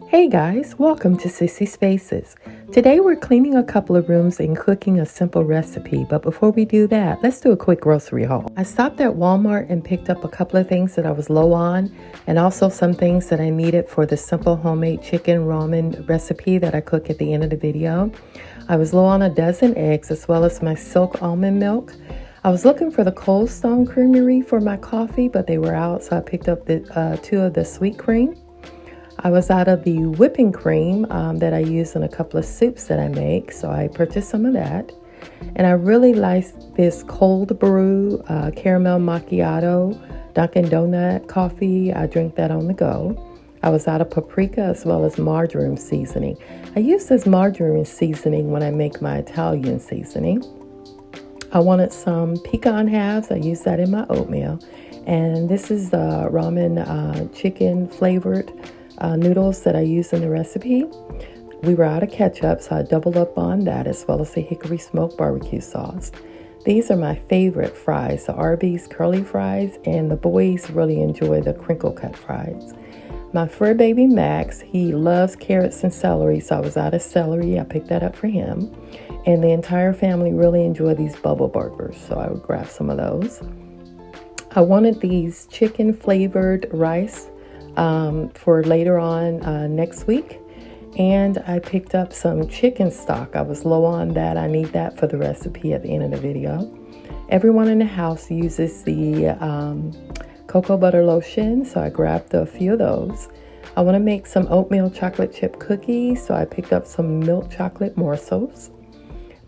Hey guys, welcome to Sissy Spaces. Today we're cleaning a couple of rooms and cooking a simple recipe, but before we do that, let's do a quick grocery haul. I stopped at Walmart and picked up a couple of things that I was low on and also some things that I needed for the simple homemade chicken ramen recipe that I cook at the end of the video. I was low on a dozen eggs as well as my silk almond milk. I was looking for the Cold Stone Creamery for my coffee, but they were out, so I picked up two of the sweet cream. I was out of the whipping cream that I use in a couple of soups that I make, so I purchased some of that. And I really like this cold brew caramel macchiato Dunkin' Donut coffee. I drink that on the go. I was out of paprika as well as marjoram seasoning. I use this marjoram seasoning when I make my Italian seasoning. I wanted some pecan halves. I use that in my oatmeal. And this is the ramen chicken flavored noodles that I use in the recipe. We were out of ketchup, so I doubled up on that as well as the hickory smoked barbecue sauce. These are my favorite fries, the Arby's curly fries, and the boys really enjoy the crinkle cut fries. My fur baby Max, he loves carrots and celery, so I was out of celery. I picked that up for him. And the entire family really enjoy these bubble burgers, so I would grab some of those. I wanted these chicken flavored rice for later on next week, and I picked up some chicken stock. I was low on that. I need that for the recipe at the end of the video. Everyone in the house uses the cocoa butter lotion, so I grabbed a few of those. I want to make some oatmeal chocolate chip cookies, so I picked up some milk chocolate morsels.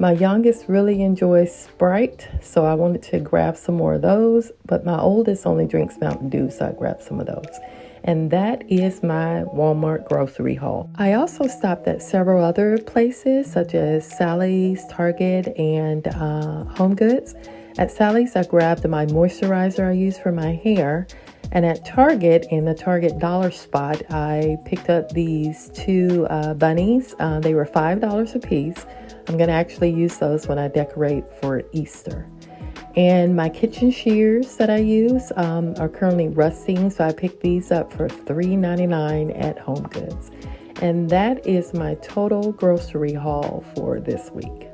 My youngest really enjoys Sprite, so I wanted to grab some more of those, but my oldest only drinks Mountain Dew, so I grabbed some of those. And that is my Walmart grocery haul. I also stopped at several other places such as Sally's, Target, and HomeGoods. At Sally's, I grabbed my moisturizer I use for my hair. And at Target, in the Target dollar spot, I picked up these two bunnies. They were $5 a piece. I'm going to actually use those when I decorate for Easter. And my kitchen shears that I use are currently rusting, so I picked these up for $3.99 at HomeGoods. And that is my total grocery haul for this week.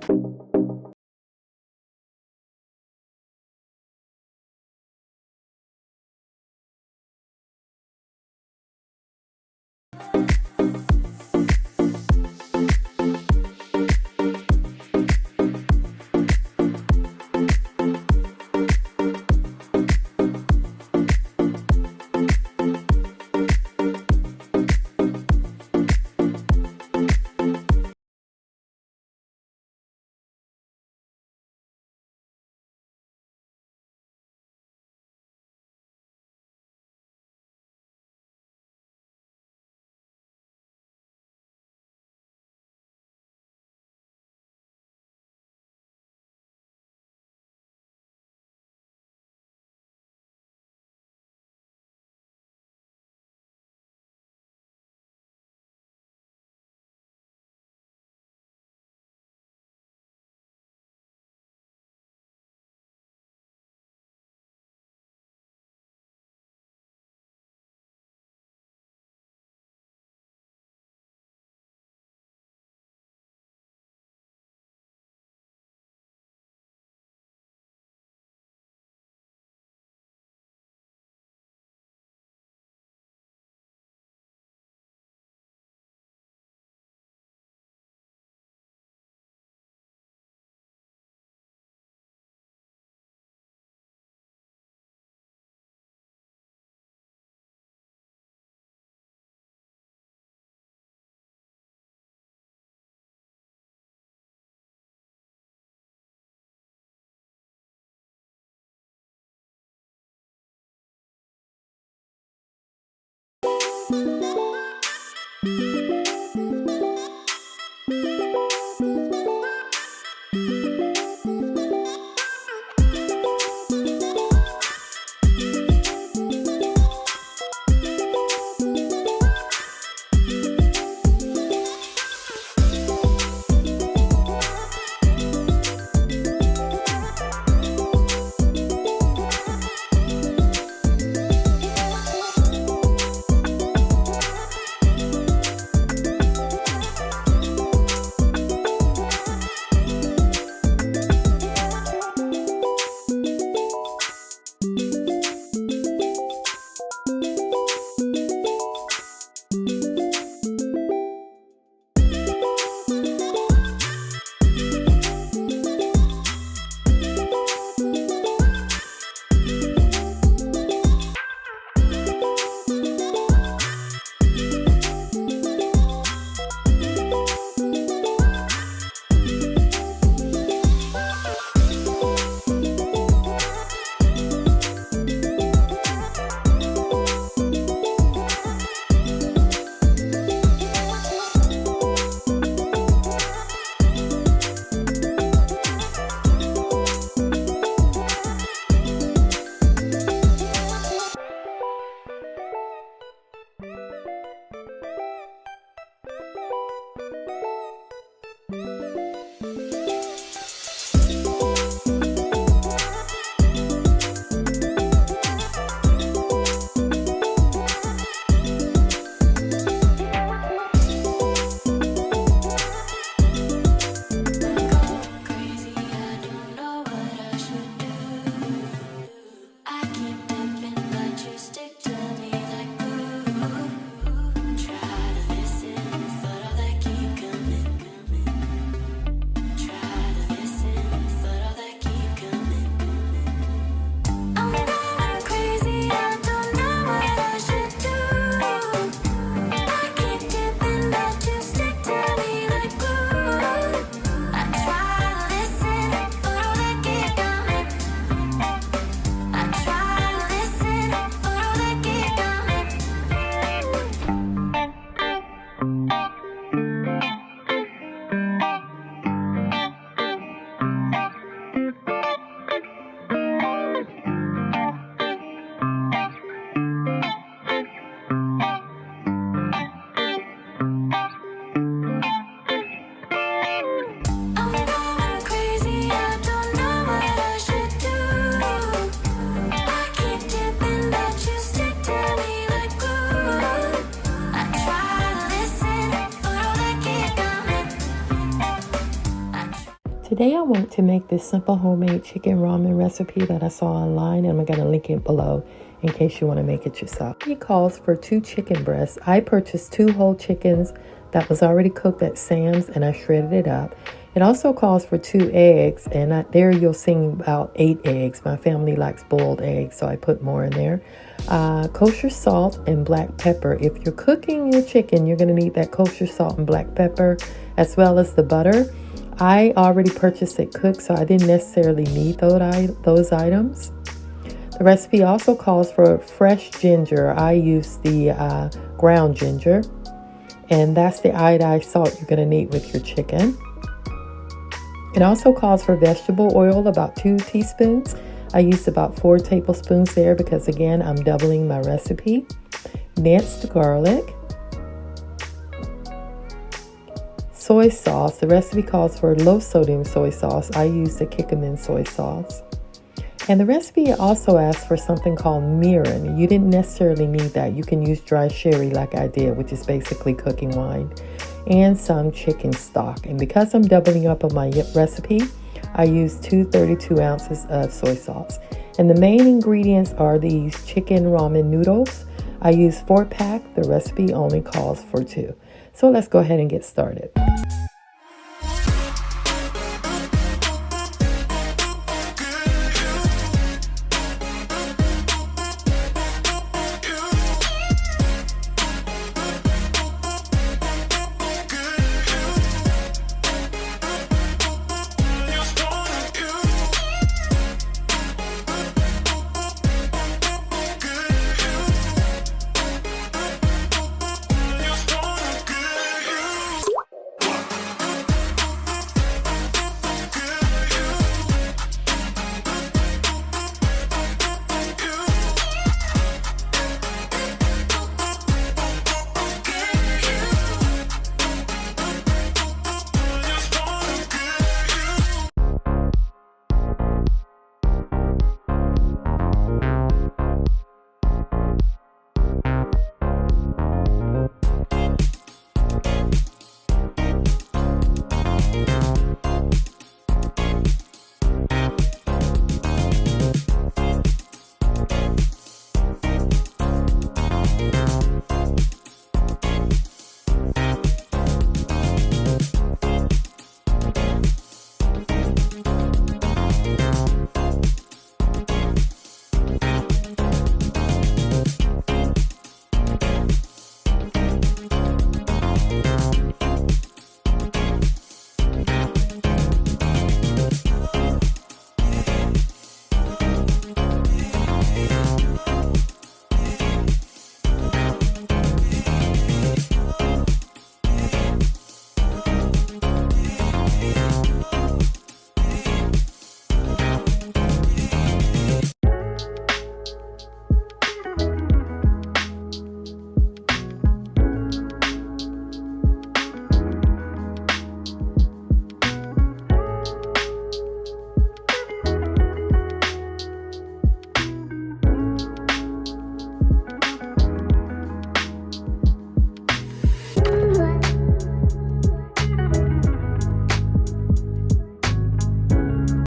Today I want to make this simple homemade chicken ramen recipe that I saw online, and I'm going to link it below in case you want to make it yourself. It calls for 2 chicken breasts. I purchased 2 whole chickens that was already cooked at Sam's, and I shredded it up. It also calls for 2 eggs, and there you'll see about 8 eggs. My family likes boiled eggs, so I put more in there. Kosher salt and black pepper. If you're cooking your chicken, you're going to need that kosher salt and black pepper, as well as the butter. I already purchased it cooked, so I didn't necessarily need those items. The recipe also calls for fresh ginger. I use the ground ginger, and that's the iodized salt you're going to need with your chicken. It also calls for vegetable oil, about 2 teaspoons. I used about 4 tablespoons there because, again, I'm doubling my recipe. Minced garlic. Soy sauce. The recipe calls for low sodium soy sauce. I use the Kikkoman soy sauce. And the recipe also asks for something called mirin. You didn't necessarily need that. You can use dry sherry like I did, which is basically cooking wine, and some chicken stock. And because I'm doubling up on my recipe, I use 2 32 ounces of soy sauce. And the main ingredients are these chicken ramen noodles. I use 4-pack. The recipe only calls for 2. So let's go ahead and get started.